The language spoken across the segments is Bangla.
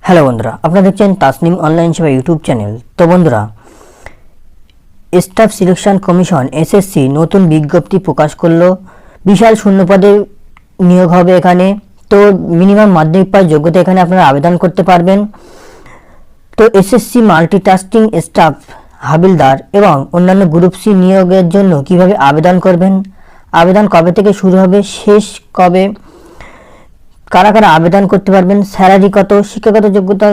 হ্যালো বন্ধুরা, আপনারা দেখছেন তাসনিম অনলাইন সেবা ইউটিউব চ্যানেল। তো বন্ধুরা, স্টাফ সিলেকশন কমিশন এসএসসি নতুন বিজ্ঞপ্তি প্রকাশ করলো। বিশাল শূন্যপদে নিয়োগ হবে এখানে। তো মিনিমাম মাধ্যমিক পাস যোগ্যতা এখানে আপনারা আবেদন করতে পারবেন। তো এসএসসি মাল্টিটাস্কিং স্টাফ হাবিলদার এবং অন্যান্য গ্রুপ সি নিয়োগের জন্য কিভাবে আবেদন করবেন, আবেদন কবে থেকে শুরু হবে, শেষ কবে, কারা কারা আবেদন করতে পারবেন, স্যালারি কত, শিক্ষাগত যোগ্যতা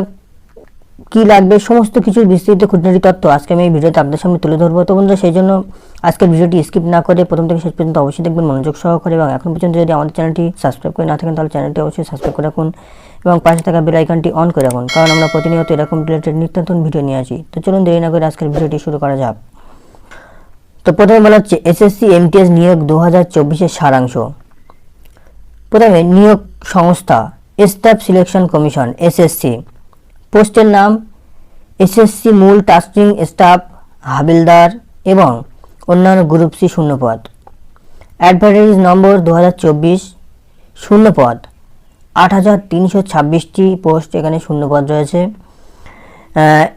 কি লাগবে, সমস্ত কিছু বিস্তারিত খুঁটিনাটি তথ্য আজকে আমি এই ভিডিওতে আপনাদের সামনে তুলে ধরবো। তো বন্ধুরা, সেই জন্য আজকের ভিডিওটি স্কিপ না করে প্রথম থেকে শেষ পর্যন্ত অবশ্যই দেখবেন মনোযোগ সহকারে, এবং এখন পর্যন্ত যদি আমাদের চ্যানেলটি সাবস্ক্রাইব করে না থাকেন তাহলে চ্যানেলটি অবশ্যই সাবস্ক্রাইব করে রাখুন এবং পাশে থাকা বেল আইকনটি অন করে রাখুন, কারণ আমরা প্রতিনিয়ত এরকম রিলেটেড নিত্য নতুন ভিডিও নিয়ে আসি। তো চলুন দেরি না করে আজকের ভিডিওটি শুরু করা যাক। তো প্রথমে বলা হচ্ছে এসএসসি এমটিএস নিয়োগ 2024-এর সারাংশ। প্রথমে নিয়োগ সংস্থা স্টাফ সিলেকশন কমিশন এসএসসি। পোস্টের নাম এসএসসি মূল টাস্কিং স্টাফ হাবিলদার এবং অন্যান্য গ্রুপ সি শূন্যপদ। অ্যাডভার্টাইজ নম্বর 2024। শূন্যপদ 8326টি পোস্ট এখানে শূন্যপদ রয়েছে।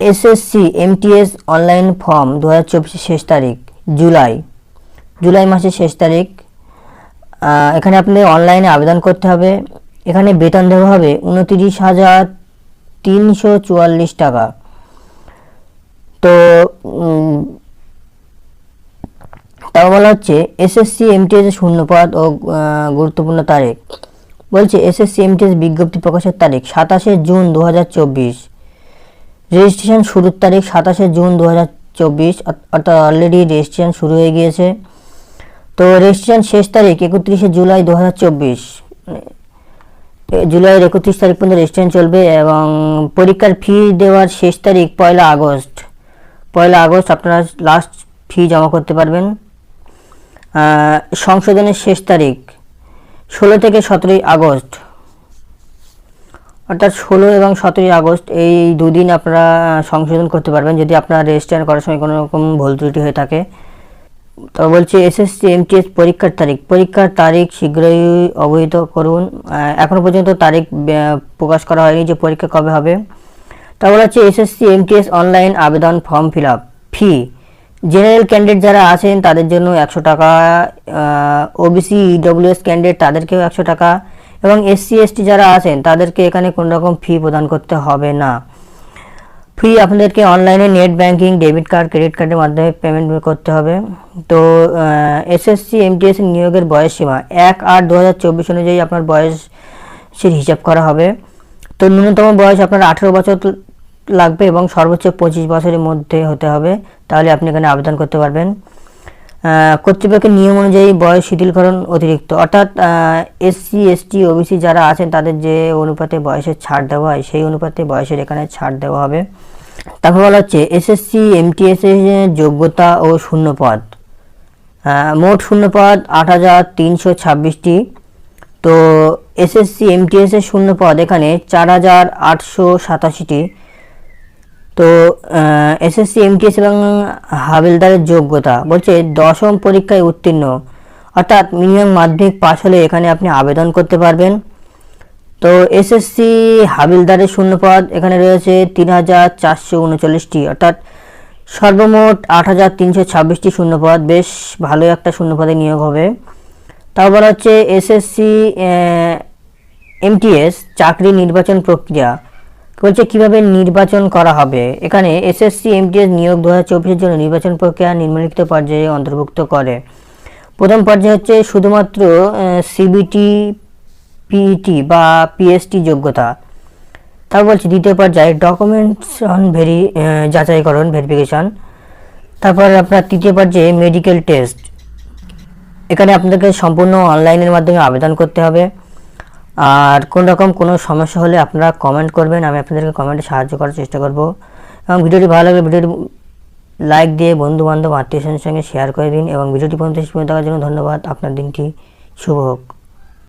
এসএসসি এমটিএস অনলাইন ফর্ম 2024 শেষ তারিখ জুলাই মাসের শেষ তারিখ। এখানে আপনি অনলাইনে আবেদন করতে হবে। এখানে বেতন দেওয়া হবে 29,344 টাকা। তো তাও বলা হচ্ছে এসএসসি এমটিএস শূন্যপদ ও গুরুত্বপূর্ণ তারিখ। বলছে এসএসসি এমটিএস বিজ্ঞপ্তি প্রকাশের তারিখ 27শে জুন 2024। রেজিস্ট্রেশন শুরুর তারিখ 27শে জুন 2024, অর্থাৎ অলরেডি রেজিস্ট্রেশন শুরু হয়ে গিয়েছে। তো রেজিস্ট্রেশন শেষ তারিখ 31শে জুলাই 2024। জুলাইয়ের 31 তারিখ পর্যন্ত রেজিস্ট্রেশন চলবে এবং পরীক্ষার ফি দেওয়ার শেষ তারিখ 1 আগস্ট। আপনারা লাস্ট ফি জমা করতে পারবেন। সংশোধনের শেষ তারিখ 16 থেকে 17 আগস্ট, অর্থাৎ 16 এবং 17 আগস্ট এই দুদিন আপনারা সংশোধন করতে পারবেন যদি আপনার রেজিস্ট্রেশন করার সময় কোনো রকম ভুল ত্রুটি হয়ে থাকে। তো বলছে এসএসসি এমটিএস পরীক্ষার তারিখ শীঘ্রই অবহিত করুন। এখনও পর্যন্ত তারিখ প্রকাশ করা হয়নি যে পরীক্ষা কবে হবে। তা বলা হচ্ছে এসএসসি এমটিএস অনলাইন আবেদন ফর্ম ফিল আপ ফি জেনারেল ক্যান্ডিডেট যারা আছেন তাদের জন্য 100 টাকা, ওবিসি ইডব্লিউএস ক্যান্ডিডেট তাদেরকেও 100 টাকা, এবং এসসি এসটি যারা আছেন তাদেরকে এখানে কোনো রকম ফি প্রদান করতে হবে না। ফি আপনাদেরকে অনলাইনে net banking, debit card, credit কার্ডের মাধ্যমে পেমেন্ট করতে হবে। তো এসএসসি এমটিএস নিয়োগের বয়স সীমা 1/8/2024 অনুযায়ী আপনার বয়সের হিসাব করা হবে। তো ন্যূনতম বয়স আপনার 18 বছর লাগবে এবং সর্বোচ্চ 25 বছরের মধ্যে হতে হবে, তাহলে আপনি এখানে আবেদন করতে পারবেন। কর্তৃপক্ষের নিয়ম অনুযায়ী বয়স শিথিলকরণ অতিরিক্ত, অর্থাৎ এসসি এসটি ওবিসি যারা আছেন তাদের যে অনুপাতে বয়সের ছাড় দেওয়া হয় সেই অনুপাতে বয়সের এখানে ছাড় দেওয়া হবে। তারপর বলা হচ্ছে এসএসসি এমটিএস এর যোগ্যতা ও শূন্যপদ। মোট শূন্যপদ 8326টি। তো এসএসসি এমটিএস এর শূন্যপদ এখানে 4887টি। তো এসএসসি এমটিএস এবং হাবিলদারের যোগ্যতা বলছে 10ম পরীক্ষায় উত্তীর্ণ, অর্থাৎ মিনিমাম মাধ্যমিক পাস হলে এখানে আপনি আবেদন করতে পারবেন। তো এসএসসি হাবিলদারের শূন্যপদ এখানে রয়েছে 3439টি, অর্থাৎ সর্বমোট 8326টি শূন্যপদ। বেশ ভালো একটা শূন্যপদে নিয়োগ হবে। তাও বলা হচ্ছে এসএসসি এমটিএস চাকরি নির্বাচন প্রক্রিয়া। বলছে কিভাবে নির্বাচন করা হবে। এখানে এসএসসি এমটিএস নিয়োগ 2024-এর জন্য নির্বাচন প্রক্রিয়া নিম্নলিখিত পর্যায়ে অন্তর্ভুক্ত করে। প্রথম পর্যায়ে হচ্ছে শুধুমাত্র সিবিটি, পিইটি বা পিএসটি যোগ্যতা। তারপর বলছে দ্বিতীয় পর্যায়ে ডকুমেন্টেশন যাচাইকরণ ভেরিফিকেশন। তারপর আপনার তৃতীয় পর্যায়ে মেডিকেল টেস্ট। এখানে আপনাদেরকে সম্পূর্ণ অনলাইনের মাধ্যমে আবেদন করতে হবে। আর কোনো সমস্যা হলে আপনারা কমেন্ট করবেন, আমি আপনাদেরকে কমেন্টে সাহায্য করার চেষ্টা করব। এবং ভিডিওটি ভালো লাগলে ভিডিওটি লাইক দিয়ে বন্ধু বান্ধব আত্মীয়স্বজনের সঙ্গে শেয়ার করে দিন, এবং ভিডিওটি পর্যন্ত শেষ পর্যন্ত দেখার জন্য ধন্যবাদ। আপনার দিনটি শুভ হোক।